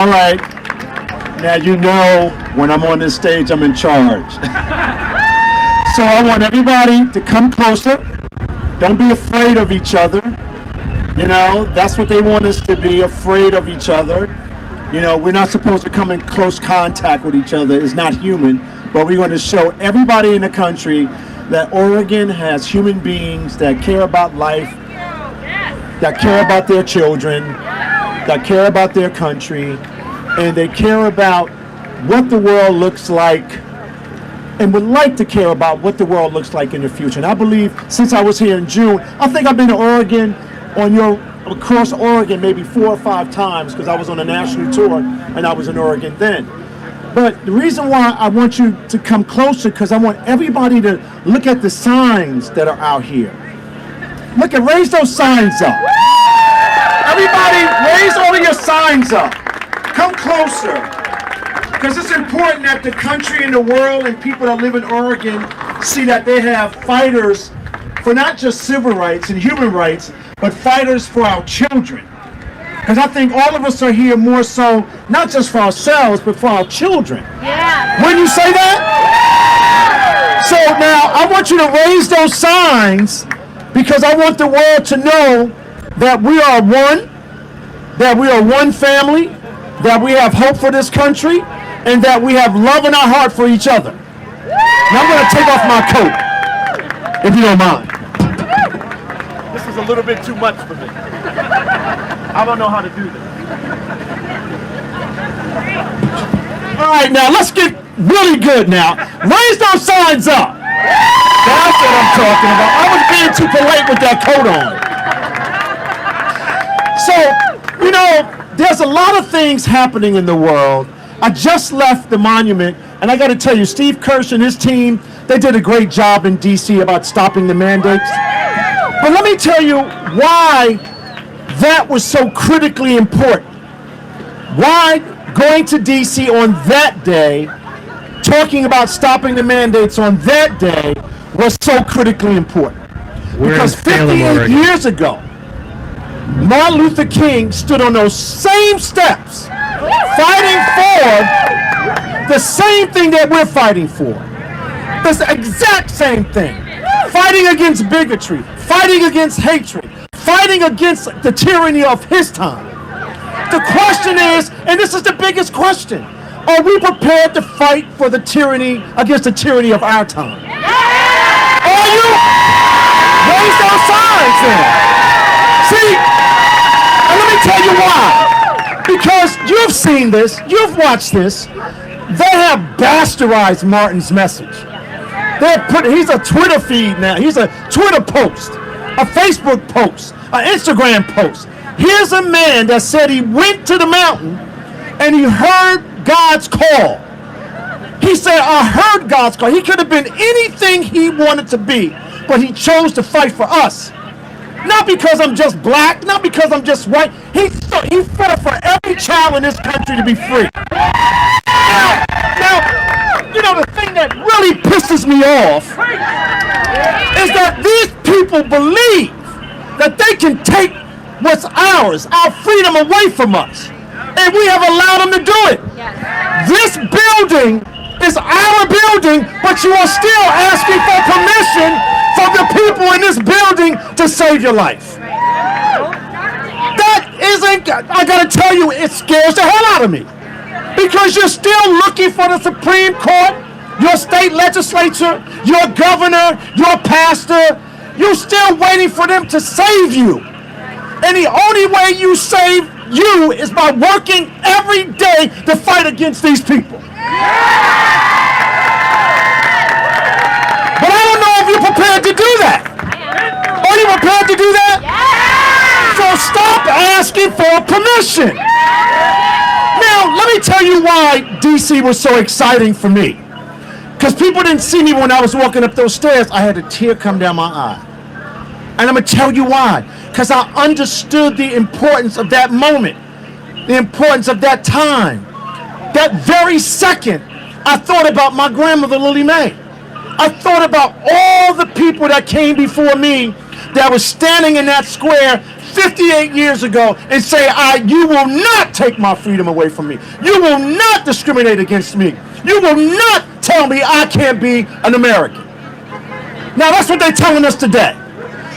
All right. Now you know when I'm on this stage, I'm in charge. So I want everybody to come closer. Don't be afraid of each other. You know, that's what they want us to be, afraid of each other. You know, we're not supposed to come in close contact with each other. It's not human. But we're going to show everybody in the country that Oregon has human beings that care about life, that care about their children, that care about their country, and they care about what the world looks like and would like to care about what the world looks like in the future. And I believe since I was here in June, I think I've been to Oregon across Oregon maybe 4 or 5 times because I was on a national tour and I was in Oregon then. But the reason why I want you to come closer because I want everybody to look at the signs that are out here. Look at, raise those signs up. Everybody, raise all of your signs up. Come closer. Because it's important that the country and the world and people that live in Oregon see that they have fighters for not just civil rights and human rights, but fighters for our children. Because I think all of us are here more so, not just for ourselves, but for our children. Yeah. Wouldn't you say that? So now, I want you to raise those signs because I want the world to know that we are one family, that we have hope for this country, and that we have love in our heart for each other. Now I'm going to take off my coat, if you don't mind. This is a little bit too much for me. I don't know how to do this. All right, now let's get really good now. Raise those signs up. That's what I'm talking about. I was being too polite with that coat on. So, you know, there's a lot of things happening in the world. I just left the monument, and I got to tell you, Steve Kirsch and his team, they did a great job in D.C. about stopping the mandates. But let me tell you why that was so critically important. Why going to D.C. on that day, talking about stopping the mandates on that day, was so critically important. Because 58 years ago, Martin Luther King stood on those same steps, fighting for the same thing that we're fighting for. The exact same thing. Fighting against bigotry, fighting against hatred, fighting against the tyranny of his time. The question is, and this is the biggest question, are we prepared to fight for the tyranny, against the tyranny of our time? Are you? Raise those signs then. See, and let me tell you why. Because you've seen this, you've watched this. They have bastardized Martin's message. He's a Twitter feed now. He's a Twitter post, a Facebook post, an Instagram post. Here's a man that said he went to the mountain and he heard God's call. He said, I heard God's call. He could have been anything he wanted to be, but he chose to fight for us. Not because I'm just black, not because I'm just white. He fought for every child in this country to be free. Now, you know, the thing that really pisses me off is that these people believe that they can take what's ours, our freedom, away from us. And we have allowed them to do it. This building is our building, but you are still asking for permission from the people in this building to save your life. That isn't, I gotta tell you, it scares the hell out of me. Because you're still looking for the Supreme Court, your state legislature, your governor, your pastor. You're still waiting for them to save you. And the only way you save you is by working every day to fight against these people. But I don't know if you're prepared to do that. Are you prepared to do that? So stop asking for permission. Now, let me tell you why D.C. was so exciting for me. Because people didn't see me when I was walking up those stairs. I had a tear come down my eye. And I'm going to tell you why. Because I understood the importance of that moment. The importance of that time. That very second, I thought about my grandmother, Lily Mae. I thought about all the people that came before me that was standing in that square 58 years ago and say, you will not take my freedom away from me. You will not discriminate against me. You will not tell me I can't be an American. Now that's what they're telling us today.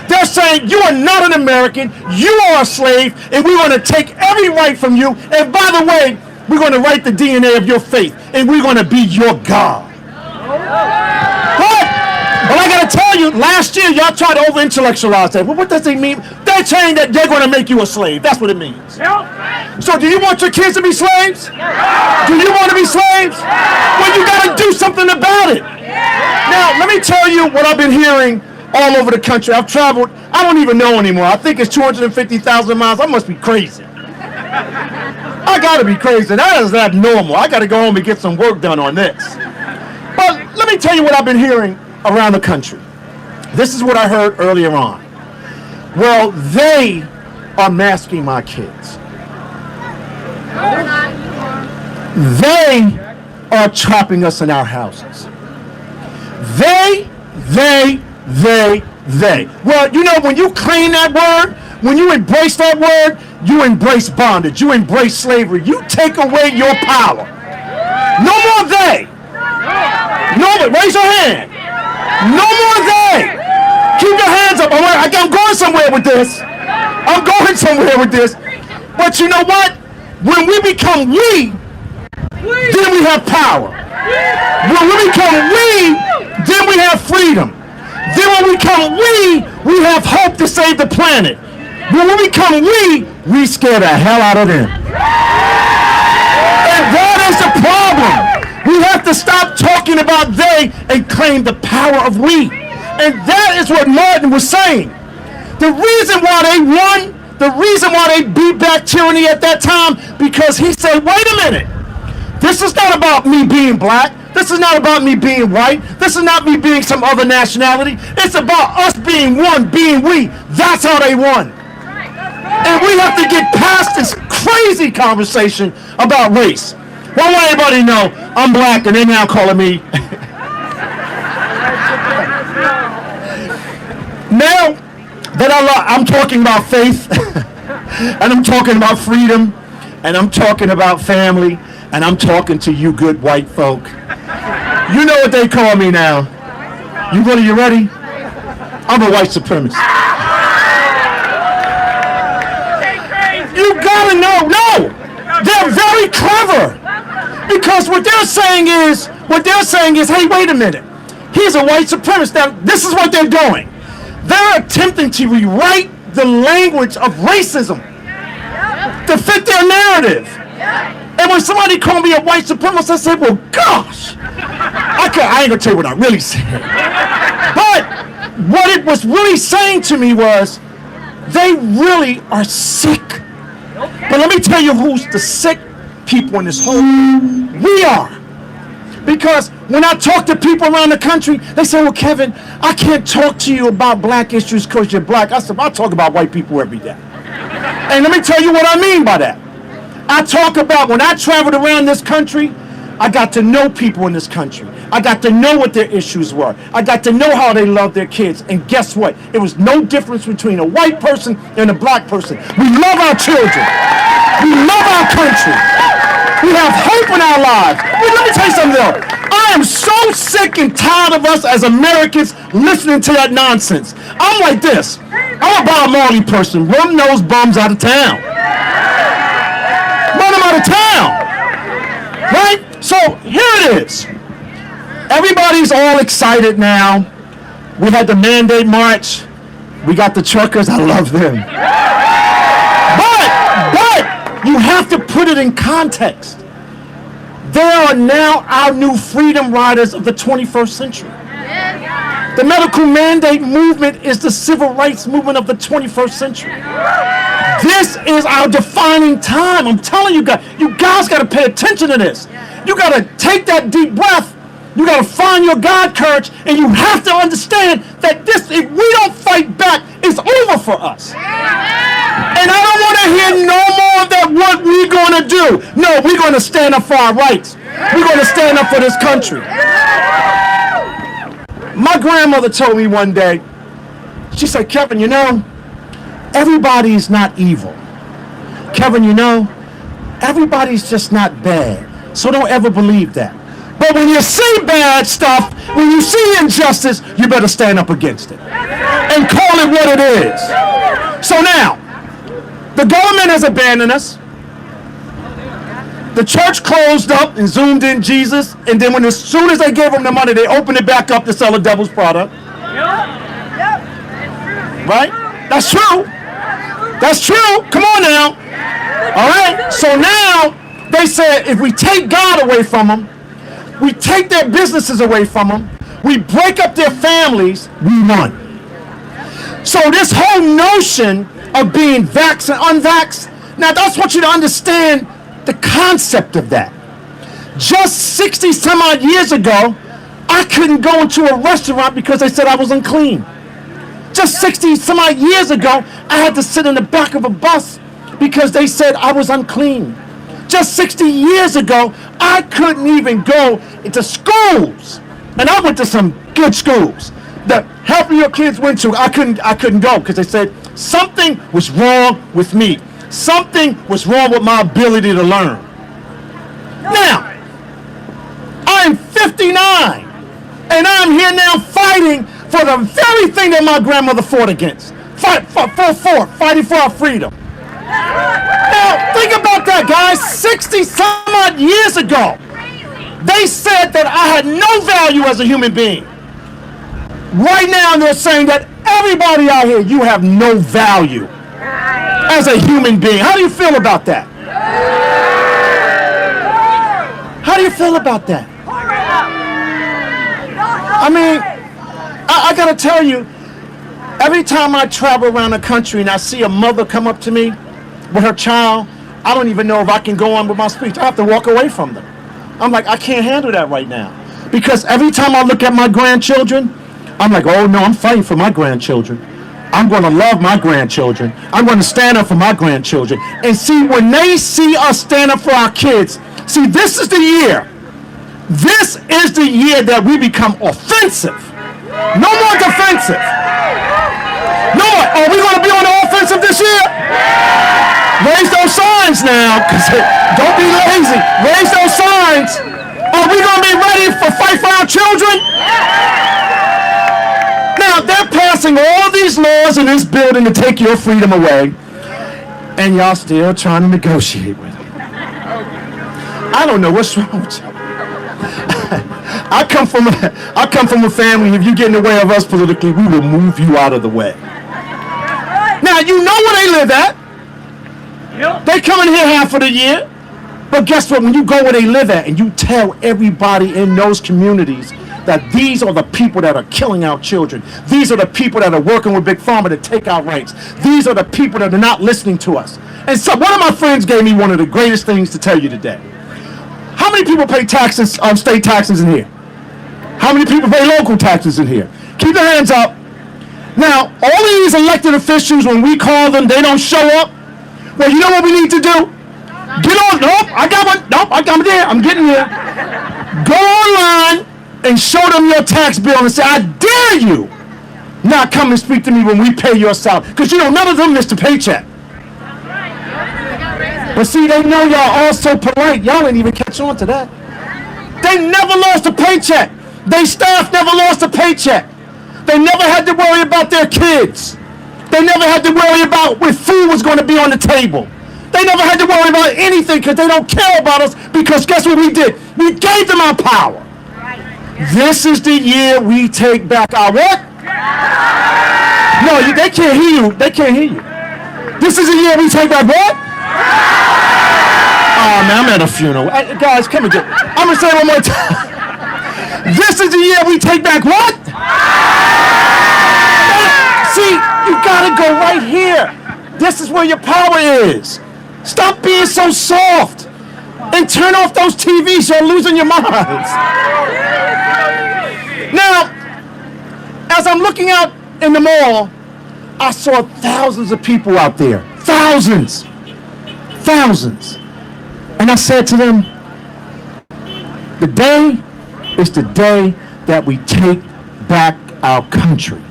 They're saying you are not an American, you are a slave, and we're going to take every right from you. And by the way, we're going to write the DNA of your faith, and we're going to be your God. What? Well, I got to tell you, last year y'all tried to over-intellectualize that. Well, what does it mean? They're saying that they're going to make you a slave. That's what it means. So do you want your kids to be slaves? Do you want to be slaves? Well, you got to do something about it. Now, let me tell you what I've been hearing all over the country. I've traveled, I don't even know anymore. I think it's 250,000 miles. I must be crazy. I gotta be crazy. That is abnormal. I gotta go home and get some work done on this. But let me tell you what I've been hearing around the country. This is what I heard earlier on. Well, they are masking my kids. They are trapping us in our houses. They. Well, you know, when you claim that word, when you embrace that word, you embrace bondage, you embrace slavery, you take away your power. No more they. No more, raise your hand. No more they. Keep your hands up. I'm going somewhere with this. I'm going somewhere with this. But you know what? When we become we, then we have power. When we become we, then we have freedom. Then when we become we have hope to save the planet. When we become we scare the hell out of them. And that is the problem. We have to stop talking about they and claim the power of we. And that is what Martin was saying. The reason why they won, the reason why they beat back tyranny at that time, because he said, wait a minute. This is not about me being black. This is not about me being white. This is not me being some other nationality. It's about us being one, being we. That's how they won. And we have to get past this crazy conversation about race. Well, I want everybody to know I'm black and they're now calling me. Now that I'm talking about faith, and I'm talking about freedom, and I'm talking about family, and I'm talking to you good white folk. You know what they call me now. You ready? I'm a white supremacist. You gotta know, no! They're very clever. Because what they're saying is, hey, wait a minute. He's a white supremacist. Now, this is what they're doing. They're attempting to rewrite the language of racism to fit their narrative. And when somebody called me a white supremacist, I said, well, gosh. I ain't gonna tell you what I really said. But what it was really saying to me was, they really are sick. But let me tell you who's the sick people in this whole thing. We are. Because when I talk to people around the country, they say, well, Kevin, I can't talk to you about black issues because you're black. I said, I talk about white people every day. And let me tell you what I mean by that. I talk about when I traveled around this country, I got to know people in this country. I got to know what their issues were. I got to know how they love their kids. And guess what? It was no difference between a white person and a black person. We love our children. We love our country. We have hope in our lives. Well, let me tell you something else. I am so sick and tired of us as Americans listening to that nonsense. I'm like this. I'm a Bob Marley person. Run those bums out of town. Run them out of town. Right? So here it is. Everybody's all excited now. We had the mandate march. We got the truckers. I love them. But you have to put it in context. They are now our new freedom riders of the 21st century. The medical mandate movement is the civil rights movement of the 21st century. This is our defining time. I'm telling you guys got to pay attention to this. You got to take that deep breath. You got to find your God courage, and you have to understand that this, if we don't fight back, it's over for us. And I don't want to hear no more of that what we're going to do. No, we're going to stand up for our rights. We're going to stand up for this country. My grandmother told me one day, She said, Kevin, everybody's not evil. Kevin, everybody's just not bad. So don't ever believe that. But when you see bad stuff, when you see injustice, you better stand up against it and call it what it is. So now, the government has abandoned us. The church closed up and zoomed in Jesus, and then as soon as they gave them the money, they opened it back up to sell the devil's product. Right? That's true. That's true. Come on now. All right? So now, they said if we take God away from them, we take their businesses away from them, we break up their families, we won. So this whole notion of being vaxxed and unvaxxed, now I just want you to understand the concept of that. Just 60 some odd years ago, I couldn't go into a restaurant because they said I was unclean. Just 60 some odd years ago, I had to sit in the back of a bus because they said I was unclean. Just 60 years ago, I couldn't even go into schools. And I went to some good schools. The half of your kids went to, I couldn't go because they said something was wrong with me. Something was wrong with my ability to learn. Now, I'm 59, and I'm here now fighting for the very thing that my grandmother fought against. Fighting for our freedom. Now, think about that, guys. 60 some odd years ago, they said that I had no value as a human being. Right now, they're saying that everybody out here, you have no value as a human being. How do you feel about that? How do you feel about that? I mean, I gotta tell you, every time I travel around the country and I see a mother come up to me with her child, I don't even know if I can go on with my speech. I have to walk away from them. I'm like, I can't handle that right now. Because every time I look at my grandchildren, I'm like, oh no, I'm fighting for my grandchildren. I'm going to love my grandchildren. I'm going to stand up for my grandchildren. And see, when they see us stand up for our kids, see, this is the year. This is the year that we become offensive. No more defensive. No more. Are we going to be on the offensive this year? Raise those signs now. Don't be lazy. Raise those signs. Are we going to be ready for fight for our children? Now, they're passing all these laws in this building to take your freedom away, and y'all still trying to negotiate with them. I don't know what's wrong with you. I come from a family, if you get in the way of us politically, we will move you out of the way. Now, you know where they live at. They come in here half of the year. But guess what? When you go where they live at and you tell everybody in those communities that these are the people that are killing our children. These are the people that are working with Big Pharma to take our rights. These are the people that are not listening to us. And so one of my friends gave me one of the greatest things to tell you today. How many people pay taxes, state taxes in here? How many people pay local taxes in here? Keep your hands up. Now, all of these elected officials, when we call them, they don't show up. Well, you know what we need to do? Get on. Nope, I got one. Nope, I'm there. I'm getting there. Go online and show them your tax bill and say, I dare you not come and speak to me when we pay your salary. Because none of them missed a paycheck. But see, they know y'all all so polite. Y'all didn't even catch on to that. They never lost a paycheck. Their staff never lost a paycheck. They never had to worry about their kids. They never had to worry about when food was going to be on the table. They never had to worry about anything because they don't care about us, because guess what we did? We gave them our power. This is the year we take back our what? No, they can't hear you. They can't hear you. This is the year we take back what? Oh, man, I'm at a funeral. Guys, come and I'm going to say it one more time. This is the year we take back what? See, you got to go right here. This is where your power is. Stop being so soft and turn off those TVs. You're losing your minds. Now, as I'm looking out in the mall, I saw thousands of people out there. Thousands. And I said to them, the day is the day that we take back our country.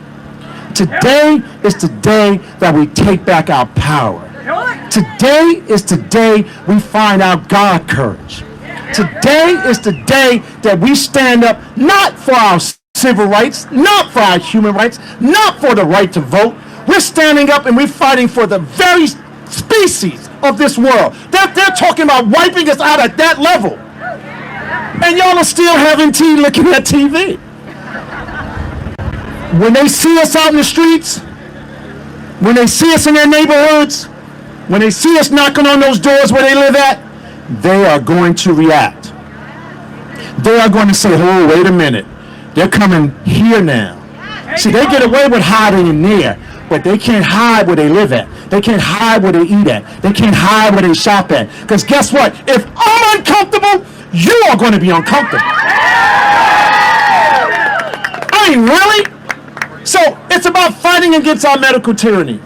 Today is the day that we take back our power. Today is the day we find our God courage. Today is the day that we stand up not for our civil rights, not for our human rights, not for the right to vote. We're standing up and we're fighting for the very species of this world. They're talking about wiping us out at that level. And y'all are still having tea looking at TV. When they see us out in the streets, when they see us in their neighborhoods, when they see us knocking on those doors where they live at, they are going to react. They are going to say, oh, wait a minute. They're coming here now. See, they get away with hiding in there, but they can't hide where they live at. They can't hide where they eat at. They can't hide where they shop at. Because guess what? If I'm uncomfortable, you are going to be uncomfortable. I mean, really? So it's about fighting against our medical tyranny.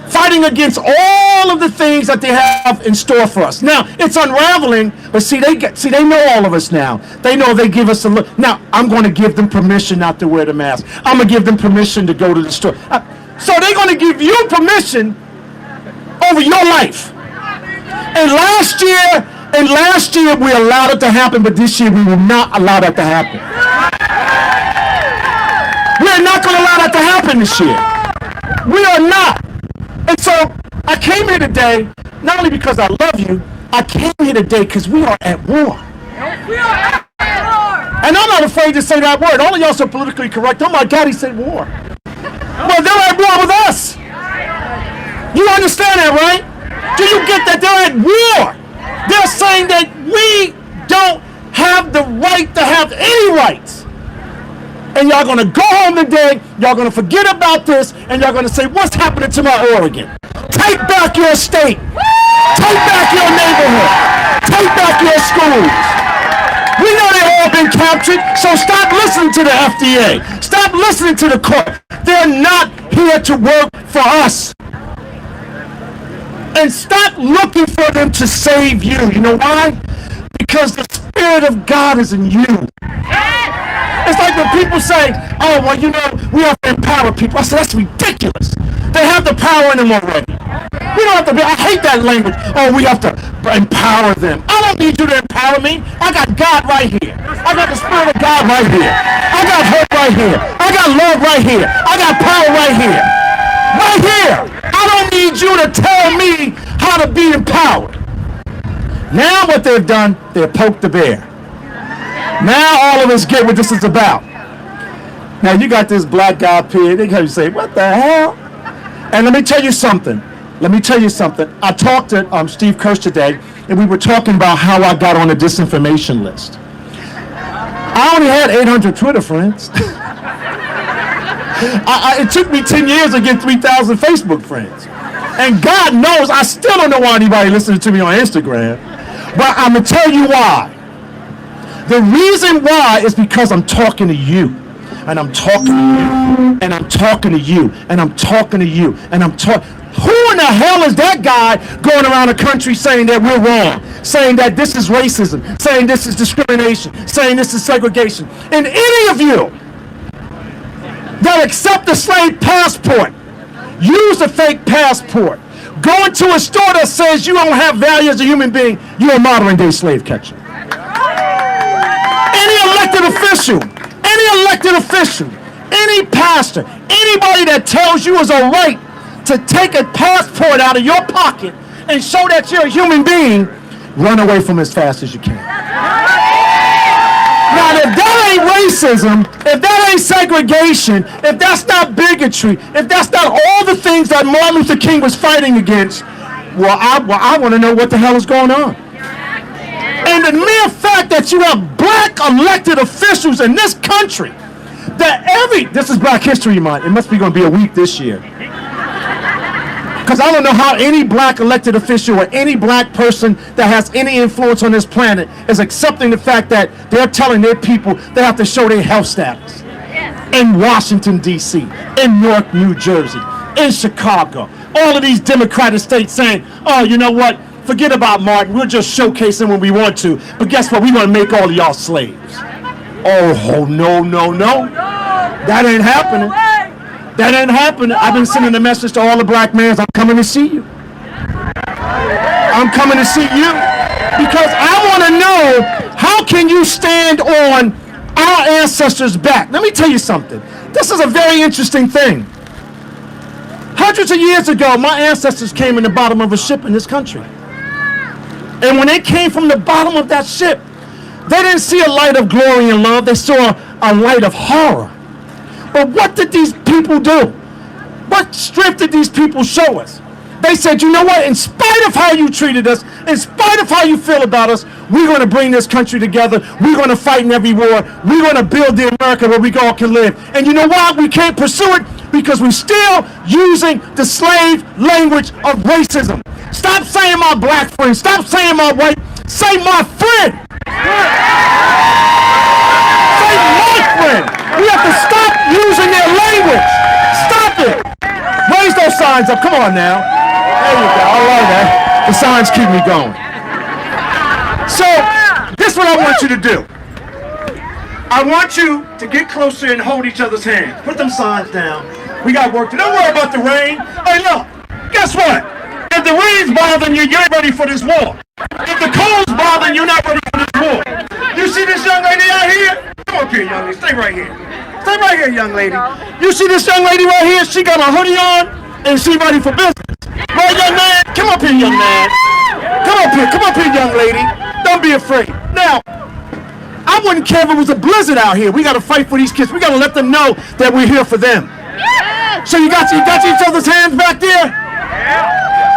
Fighting against all of the things that they have in store for us. Now, it's unraveling, but see, they know all of us now. They know they give us a look. Now, I'm going to give them permission not to wear the mask. I'm going to give them permission to go to the store. So they're going to give you permission over your life. And last year we allowed it to happen, but this year we will not allow that to happen. We're not going to allow that to happen this year. We are not. And so I came here today, not only because I love you, I came here today because we are at war. We are at war. And I'm not afraid to say that word. All of y'all so politically correct. Oh my God, he said war. Well, they're at war with us. You understand that, right? Do you get that they're at war? They're saying that we don't have the right to have any rights. And y'all gonna go home today, y'all gonna forget about this, and y'all gonna say, what's happening to my Oregon? Take back your state. Take back your neighborhood. Take back your schools. We know they've all been captured, so stop listening to the FDA. Stop listening to the court. They're not here to work for us. And stop looking for them to save you. You know why? Because the Spirit of God is in you. It's like when people say, oh, well, you know, we have to empower people. I said, that's ridiculous. They have the power in them already. We don't have to be, I hate that language. Oh, we have to empower them. I don't need you to empower me. I got God right here. I got the Spirit of God right here. I got hope right here. I got love right here. I got power right here. Right here. I don't need you to tell me how to be empowered. Now what they've done, they've poked the bear. Now all of us get what this is about. Now you got this black guy up here, they can say, what the hell? And let me tell you something. I talked to Steve Kirsch today, and we were talking about how I got on the disinformation list. I only had 800 Twitter friends. It took me 10 years to get 3,000 Facebook friends. And God knows, I still don't know why anybody listening to me on Instagram. But I'm going to tell you why. The reason why is because I'm talking to you. And I'm talking to you. And I'm talking to you. And I'm talking to you. And I'm talking. Who in the hell is that guy going around the country saying that we're wrong? Saying that this is racism. Saying this is discrimination. Saying this is segregation. And any of you that accept a slave passport, use a fake passport, go into a store that says you don't have value as a human being, you're a modern day slave catcher. Any elected official, any pastor, anybody that tells you is a right to take a passport out of your pocket and show that you're a human being, run away from as fast as you can. Now, if that ain't racism, if that ain't segregation, if that's not bigotry, if that's not all the things that Martin Luther King was fighting against, well, I want to know what the hell is going on. And the mere fact that you have black elected officials in this country, this is Black History Month. It must be going to be a week this year. Because I don't know how any black elected official or any black person that has any influence on this planet is accepting the fact that they're telling their people they have to show their health status. In Washington, D.C., in Newark, New Jersey, in Chicago, all of these Democratic states saying, oh, you know what? Forget about Martin. We'll just showcase him when we want to. But guess what? We're going to make all of y'all slaves. Oh, no. That ain't happening. That ain't happening. I've been sending a message to all the black males. I'm coming to see you. I'm coming to see you. Because I want to know, how can you stand on our ancestors' back? Let me tell you something. This is a very interesting thing. Hundreds of years ago, my ancestors came in the bottom of a ship in this country. And when they came from the bottom of that ship, they didn't see a light of glory and love. They saw a light of horror. But what did these people do? What strength did these people show us? They said, you know what? In spite of how you treated us, in spite of how you feel about us, we're going to bring this country together. We're going to fight in every war. We're going to build the America where we all can live. And you know why we can't pursue it? Because we're still using the slave language of racism. Stop saying my black friend. Stop saying my white. Say my friend. Say my friend. We have to stop using their language. Stop it. Raise those signs up. Come on now. There you go. I love that. The signs keep me going. So, this is what I want you to do. I want you to get closer and hold each other's hands. Put them signs down. We got work to do. Don't worry about the rain. Hey, look. Guess what? If the rain's bothering you, you're ready for this war. If the cold's bothering you, you're not ready for this war. You see this young lady out here? Come up here, young lady. Stay right here. Stay right here, young lady. You see this young lady right here? She got a hoodie on, and she ready for business. Right, young man? Come up here, young man. Come up here. Come up here, young lady. Don't be afraid. Now, I wouldn't care if it was a blizzard out here. We got to fight for these kids. We got to let them know that we're here for them. So you got each other's hands back there?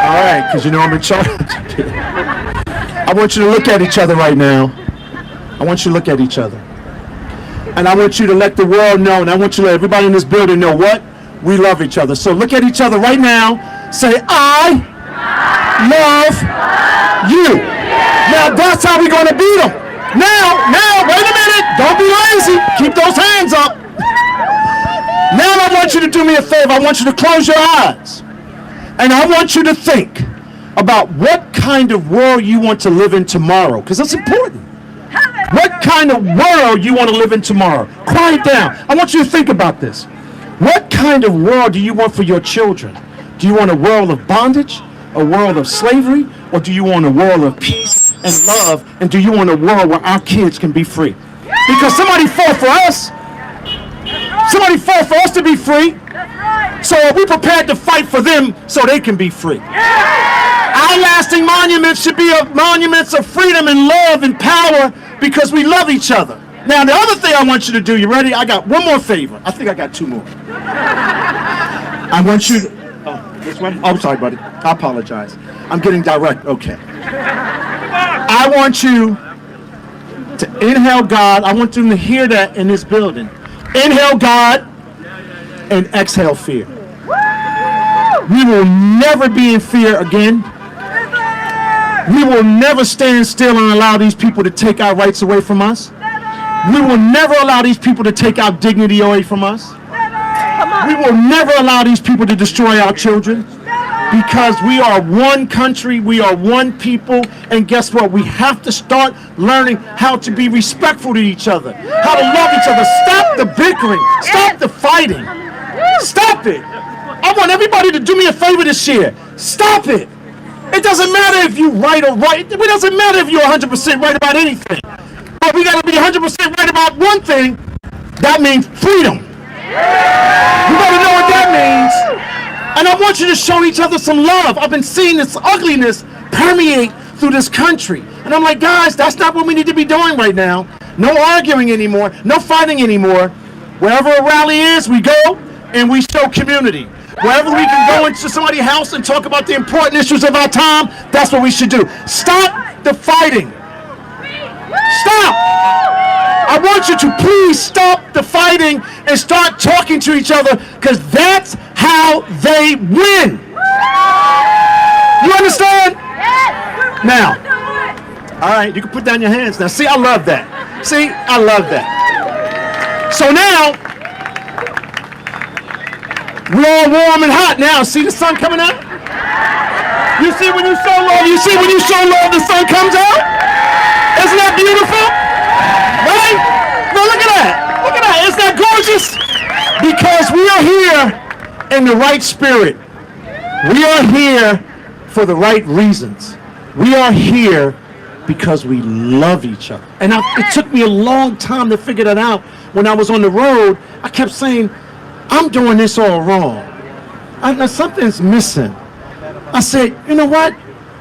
All right, because you know I'm in charge. I want you to look at each other right now. I want you to look at each other. And I want you to let the world know, and I want you to let everybody in this building know what? We love each other. So look at each other right now. Say, I love you. Now that's how we're going to beat them. Now, wait a minute. Don't be lazy. Keep those hands up. Now I want you to do me a favor. I want you to close your eyes. And I want you to think about what kind of world you want to live in tomorrow, because that's important. What kind of world you want to live in tomorrow? Quiet down. I want you to think about this. What kind of world do you want for your children? Do you want a world of bondage, a world of slavery, or do you want a world of peace and love? And do you want a world where our kids can be free? Because somebody fought for us. Somebody fought for us to be free. So are we prepared to fight for them so they can be free? Our lasting monuments should be monuments of freedom and love and power because we love each other. Now, the other thing I want you to do, you ready? I got one more favor. I think I got two more. I want you to... Oh, this one? Oh, I'm sorry, buddy. I apologize. I'm getting direct. Okay. I want you to inhale God. I want them to hear that in this building. Inhale God and exhale fear. We will never be in fear again. We will never stand still and allow these people to take our rights away from us. We will never allow these people to take our dignity away from us. We will never allow these people to destroy our children, because we are one country, we are one people, and guess what? We have to start learning how to be respectful to each other, how to love each other. Stop the bickering, stop the fighting, stop it. I want everybody to do me a favor this year. Stop it. It doesn't matter if you're right or right. It doesn't matter if you're 100% right about anything. But we got to be 100% right about one thing. That means freedom. You got to know what that means. And I want you to show each other some love. I've been seeing this ugliness permeate through this country. And I'm like, guys, that's not what we need to be doing right now. No arguing anymore. No fighting anymore. Wherever a rally is, we go and we show community. Wherever we can go into somebody's house and talk about the important issues of our time, that's what we should do. Stop the fighting. Stop. I want you to please stop the fighting and start talking to each other, because that's how they win. You understand? Now, all right, you can put down your hands now. See, I love that. See, I love that. So now, we're all warm and hot now. See the sun coming out? You see when you show love, the sun comes out? Isn't that beautiful? Right? Now look at that. Look at that. Isn't that gorgeous? Because we are here in the right spirit. We are here for the right reasons. We are here because we love each other. And it took me a long time to figure that out. When I was on the road, I kept saying, I'm doing this all wrong. Something's missing. I said, you know what?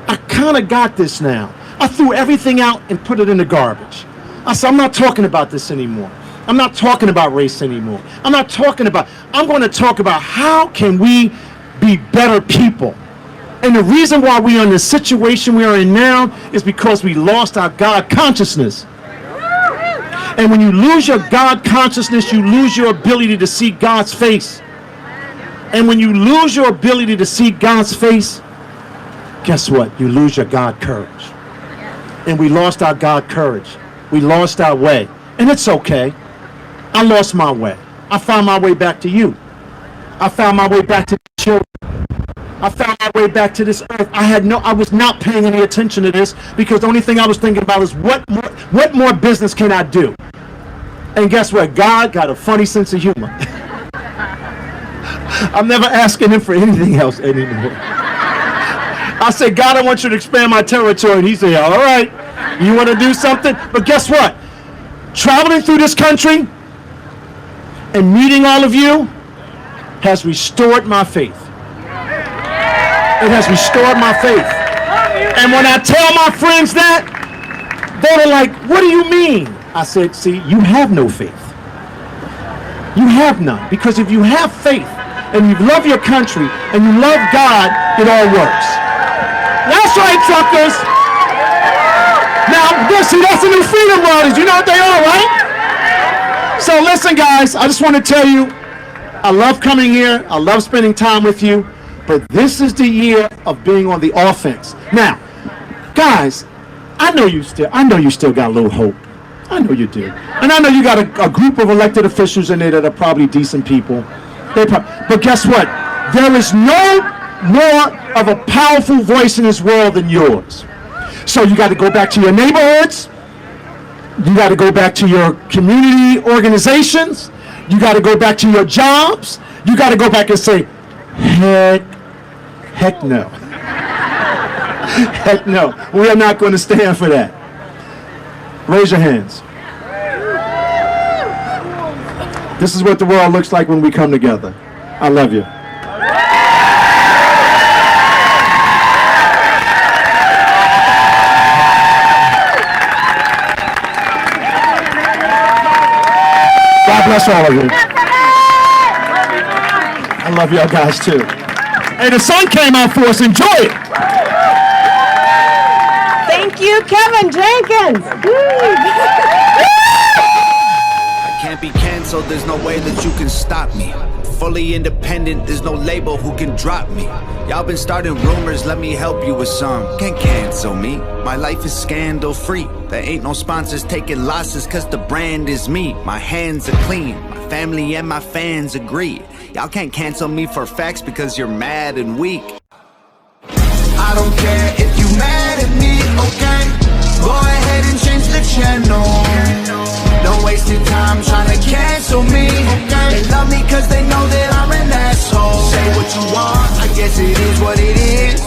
I kind of got this now. I threw everything out and put it in the garbage. I said, I'm not talking about this anymore. I'm not talking about race anymore. I'm going to talk about how can we be better people. And the reason why we are in the situation we are in now is because we lost our God consciousness. And when you lose your God consciousness, you lose your ability to see God's face. And when you lose your ability to see God's face, guess what? You lose your God courage. And we lost our God courage. We lost our way. And it's okay. I lost my way. I found my way back to you. I found my way back to the children. I found my way back to this earth. I was not paying any attention to this because the only thing I was thinking about is what more business can I do? And guess what? God got a funny sense of humor. I'm never asking him for anything else anymore. I said, God, I want you to expand my territory. And he said, all right, you want to do something? But guess what? Traveling through this country and meeting all of you has restored my faith. It has restored my faith. And when I tell my friends that, they're like, what do you mean? I said, see, you have no faith. You have none. Because if you have faith and you love your country and you love God, it all works. That's right, truckers. Now, see, that's the new Freedom Riders. You know what they are, right? So listen, guys, I just want to tell you, I love coming here. I love spending time with you. But this is the year of being on the offense. Now, guys, I know you still got a little hope. I know you do. And I know you got a group of elected officials in there that are probably decent people. But guess what? There is no more of a powerful voice in this world than yours. So you got to go back to your neighborhoods. You got to go back to your community organizations. You got to go back to your jobs. You got to go back and say, heck no. Heck no. We are not going to stand for that. Raise your hands. This is what the world looks like when we come together. I love you. God bless all of you. I love y'all guys too. Hey, the sun came out for us. Enjoy it. Thank you, Kevin Jenkins. I can't be canceled, there's no way that you can stop me. Fully independent, there's no label who can drop me. Y'all been starting rumors, let me help you with some. Can't cancel me, my life is scandal free. There ain't no sponsors taking losses cause the brand is me. My hands are clean, my family and my fans agree. Y'all can't cancel me for facts because you're mad and weak. I don't care if you mad at me, okay? Go ahead and change the channel. Don't waste your time trying to cancel me, okay? They love me cause they know that I'm an asshole. Say what you want, I guess it is what it is.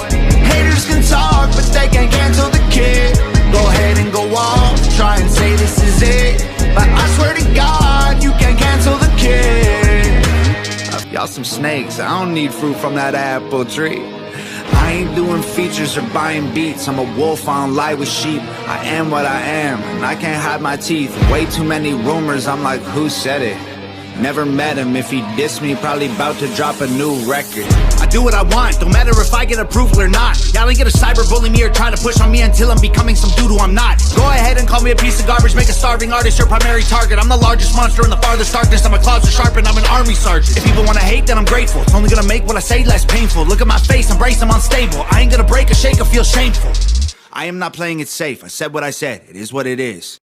Haters can talk, but they can't cancel the kid. Go ahead and go off, try and say this is it. But I swear to God, you can't cancel the kid. Y'all some snakes, I don't need fruit from that apple tree. I ain't doing features or buying beats. I'm a wolf, I don't lie with sheep. I am what I am, and I can't hide my teeth. Way too many rumors, I'm like, who said it? Never met him, if he dissed me, probably about to drop a new record. I do what I want, don't matter if I get approval or not. Y'all ain't gonna cyberbully me or try to push on me until I'm becoming some dude who I'm not. Go ahead and call me a piece of garbage, make a starving artist your primary target. I'm the largest monster in the farthest darkness, I'm a closet sharpened, I'm an army sergeant. If people wanna hate, then I'm grateful. It's only gonna make what I say less painful. Look at my face, embrace, I'm unstable. I ain't gonna break or shake or feel shameful. I am not playing it safe, I said what I said, it is what it is.